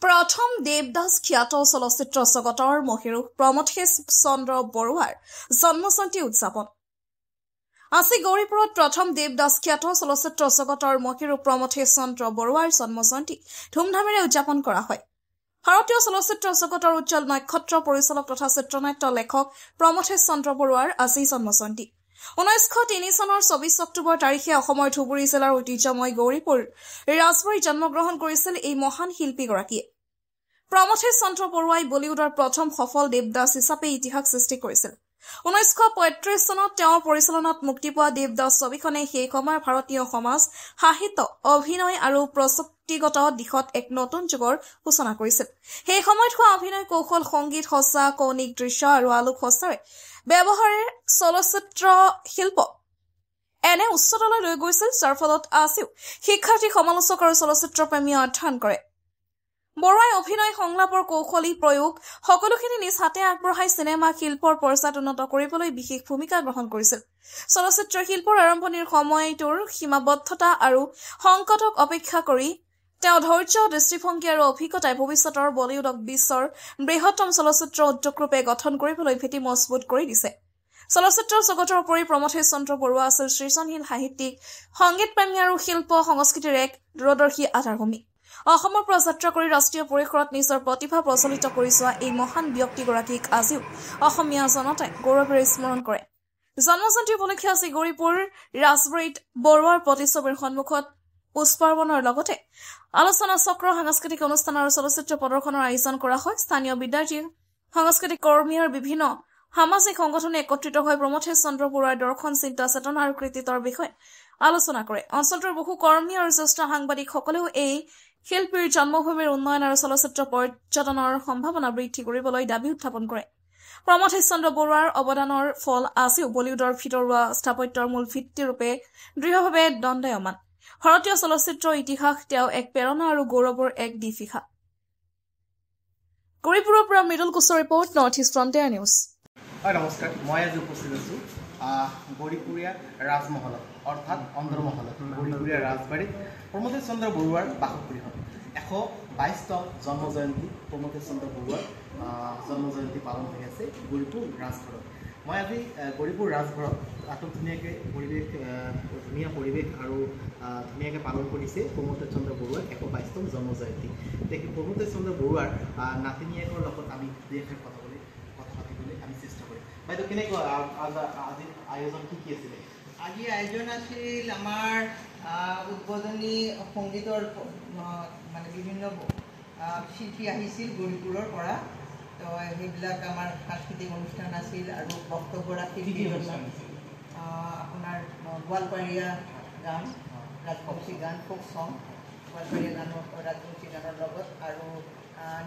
প্ৰথম দেৱদাস খ্যাত চলচ্চিত্ৰ জগতৰ মহিৰু প্ৰমথেশ চন্দ্ৰ বৰুৱাৰ জন্মজয়ন্তী উদযাপন আজি গৌৰীপুৰত প্ৰথম দেৱদাস খ্যাত চলচ্চিত্ৰ জগতৰ মহিৰু প্ৰমথেশ চন্দ্ৰ বৰুৱাৰ জন্মজয়ন্তী ধুমধামেৰে উদযাপন কৰা হয়। ভাৰতীয় চলচ্চিত্ৰ জগতৰ উজ্জ্বল নক্ষত্ৰ পৰিচালক তথা চিত্ৰনাট্য লেখক প্ৰমথেশ চন্দ্ৰ বৰুৱাৰ আজি জন্মজয়ন্তী। 1903 চনৰ 24 অক্টোবৰ তাৰিখে অসমৰ ধুবুৰী জিলাৰ ঐতিহ্যময় গৌৰীপুৰ ৰাজবাৰীত জন্মগ্ৰহণ কৰিছিল এই মহান শিল্পীগৰাকীয়ে। প্ৰমথেশ চন্দ্ৰ বৰুৱাই বলিউডৰ প্ৰথম সফল দেৱদাস হিচাপে ইতিহাস সৃষ্টি কৰিছিল। 1935 চনত তেওঁৰ পৰিচালনাত মুক্তি পোৱা দেৱদাস ছবিখনে সেই সময়ৰ ভাৰতীয় সমাজ, সাহিত্য, অভিনয় আৰু প্ৰযুক্তিগত দিশত এক নতুন যুগৰ সূচনা কৰিছিল। সেই সময়ত হোৱা অভিনয় কৌশল, সংগীত, সঁচা কৌণিক দৃশ্য আৰু আলোক সঁচাৰে ব্যৱহাৰেৰে চলচ্চিত্ৰ শিল্প এনে উচ্চতালৈ লৈ গৈছিল, যাৰ ফলত আজিও শিক্ষাৰ্থী, সমালোচক আৰু চলচ্চিত্ৰ প্ৰেমীয়ে অধ্যয়ন কৰে। বৰুৱাই অভিনয়, সংলাপৰ কৌশলী প্ৰয়োগ সকলোখিনি নিজ হাতে আগবঢ়াই চিনেমা শিল্পৰ পৰ্যায়ত উন্নত কৰিবলৈ বিশেষ ভূমিকা গ্ৰহণ কৰিছিল। চলচ্চিত্ৰ শিল্পৰ আৰম্ভণিৰ সময়টোৰ সীমাবদ্ধতা আৰু সংকটক অপেক্ষা কৰি তেওঁ ধৈৰ্য, দৃষ্টিভংগী আৰু অভিজ্ঞতাই ভৱিষ্যতৰ বলিউডক বিশ্বৰ বৃহত্তম চলচ্চিত্ৰ উদ্যোগৰূপে গঠন কৰিবলৈ ভেটি মজবুত কৰি দিছে। চলচ্চিত্ৰ জগতৰ উপৰি প্ৰমথেশ চন্দ্ৰ বৰুৱা আছিল সৃজনশীল সাহিত্যিক, সংগীতপ্ৰেমী আৰু শিল্প সংস্কৃতিৰ এক দূৰদৰ্শী আধাৰভূমি। অসমৰ পৰা যাত্ৰা কৰি ৰাষ্ট্ৰীয় পৰিসৰত নিজৰ প্ৰতিভা প্ৰচলিত কৰি যোৱা এই মহান ব্যক্তিগৰাকীক আজিও অসমীয়া জনতাই গৌৰৱেৰে স্মৰণ কৰে। জন্মজয়ন্তী উপলক্ষে আজি গৌৰীপুৰ ৰাজবাৰীত বৰুৱাৰ প্ৰতিচ্ছবিৰ সন্মুখত পুষ্পাৰ্পণৰ লগতে আলোচনা চক্ৰ, সাংস্কৃতিক অনুষ্ঠান আৰু চলচ্চিত্ৰ প্ৰদৰ্শনৰ আয়োজন কৰা হয়। স্থানীয় বিদ্যাৰ্থী, সাংস্কৃতিক কৰ্মী আৰু বিভিন্ন সামাজিক সংগঠনে একত্ৰিত হৈ প্ৰমথেশ চন্দ্ৰ বৰুৱাৰ দৰ্শন, চিন্তা, চেতনা আৰু কৃতিত্বৰ বিষয়ে আলোচনা কৰে। অঞ্চলটোৰ বহু কৰ্মী আৰু জ্যেষ্ঠ সাংবাদিকসকলেও এই শিল্পীৰ জন্মভূমিৰ উন্নয়ন আৰু চলচ্চিত্ৰ পৰ্যটনৰ সম্ভাৱনা বৃদ্ধি কৰিবলৈ দাবী উত্থাপন কৰে। প্ৰমথেশ চন্দ্ৰ বৰুৱাৰ অৱদানৰ ফল আজিও বলিউডৰ ভিতৰুৱা স্থাপত্যৰ মূল ভিত্তিৰূপে দৃঢ়ভাৱে দণ্ডায়মান। ভাৰতীয় চলচ্চিত্ৰৰ ইতিহাস তেওঁ এক প্ৰেৰণা আৰু গৌৰৱৰ এক দিশিখা। গৌৰীপুৰৰ পৰা মৃদুল কোচৰ report, north east frontier news. নমস্কাৰ, মই আজি উপস্থিত আছোঁ গৌৰীপুৰীয়া ৰাজমহলত, অৰ্থাৎ অন্দৰমহলত, গৌৰীপুৰীয়া ৰাজবাৰীত প্ৰমথেশ চন্দ্ৰ বৰুৱাৰ বাসগৃহত 122তম জন্মজয়ন্তী প্ৰমথেশ চন্দ্ৰ বৰুৱাৰ জন্মজয়ন্তী পালন হৈ আছে গৌৰীপুৰ ৰাজঘৰত। মই আজি গৌৰীপুৰ ৰাজঘৰত আটক ধুনীয়াকৈ ধুনীয়া পৰিৱেশ আৰু ধুনীয়াকৈ পালন কৰিছে প্ৰমথেশ চন্দ্ৰ বৰুৱাৰ 122তম জন্মজয়ন্তী। প্ৰমথেশ চন্দ্ৰ বৰুৱাৰ নাতিনীয়েকৰ লগত আমি দুই এষাৰ কথা পাতিবলৈ আমি চেষ্টা কৰিম। বাইদেউ, কেনেকুৱা আজিৰ আয়োজন কি আছিলে? আজিৰ আয়োজন আছিল আমাৰ উদ্বোধনী সংগীতৰ মানে বিভিন্ন শিল্পী আহিছিল গৌৰীপুৰৰ পৰা, তো সেইবিলাক আমাৰ সাংস্কৃতিক অনুষ্ঠান আছিল আৰু বক্তব্য ৰাখিছিল। আপোনাৰ গোৱালপাৰীয়া গান, ৰাজবংশী গান, ফোক চং, গোৱালপাৰীয়া গানৰ ৰাজবংশী গানৰ লগত আৰু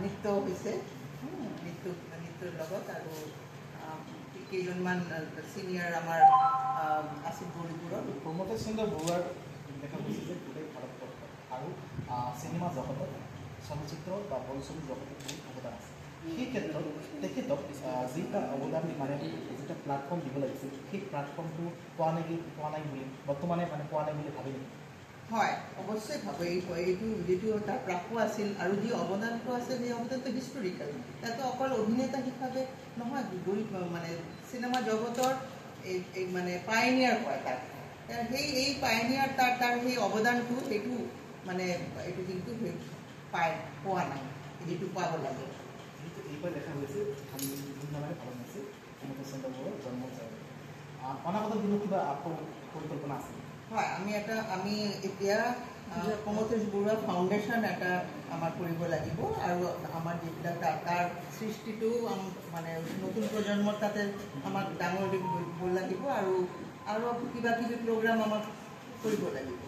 নৃত্য হৈছে, নৃত্যৰ লগত আৰু কেইজনমান চিনিয়ৰ আমাৰ আছিল গৌৰীপুৰৰ। প্ৰমথেশ চন্দ্ৰ বৰুৱাৰ দেখা গৈছে যে গোটেই ভাৰতবৰ্ষত আৰু চিনেমা জগতত, চলচ্চিত্ৰ বা বোলছবি জগতত বহুত অৱদান আছে। সেই ক্ষেত্ৰত তেখেতক যিটা অৱদান মানে যিটা প্লেটফৰ্ম দিব লাগিছিল, সেই প্লেটফৰ্মটো পোৱা নাই বুলি বৰ্তমানে পোৱা নাই বুলি ভাবি নেকি? হয়, অৱশ্যেই ভাবোঁ। এইটো যিটো তাৰ প্ৰাপ্য আছিল আৰু যি অৱদানটো আছে, সেই অৱদানটো হিষ্টৰিকেল। তাতো অকল অভিনেতা হিচাপে নহয়, মানে চিনেমা জগতৰ এই মানে পায়নিয়াৰ কয় তাক। এই পায়নিয়াৰ তাৰ সেই অৱদানটো, সেইটো মানে এইটো কিন্তু পোৱা নাই, যিটো পাব লাগে। এইবাৰ দেখা গৈছে ধুমধামেৰে পালন হৈছে প্ৰমথেশ চন্দ্ৰ বৰুৱাৰ জন্মজয়ন্তী। অনাগত দিনত কিবা পৰিকল্পনা আছে? হয়, আমি এতিয়া প্ৰমথেশ বৰুৱা ফাউণ্ডেশ্যন এটা আমাৰ কৰিব লাগিব আৰু আমাৰ যিবিলাক তাৰ সৃষ্টিটো মানে নতুন প্ৰজন্মৰ তাতে আমাক ডাঙৰ দিব লাগিব আৰু কিবা কিবি প্ৰগ্ৰাম আমাক কৰিব লাগিব।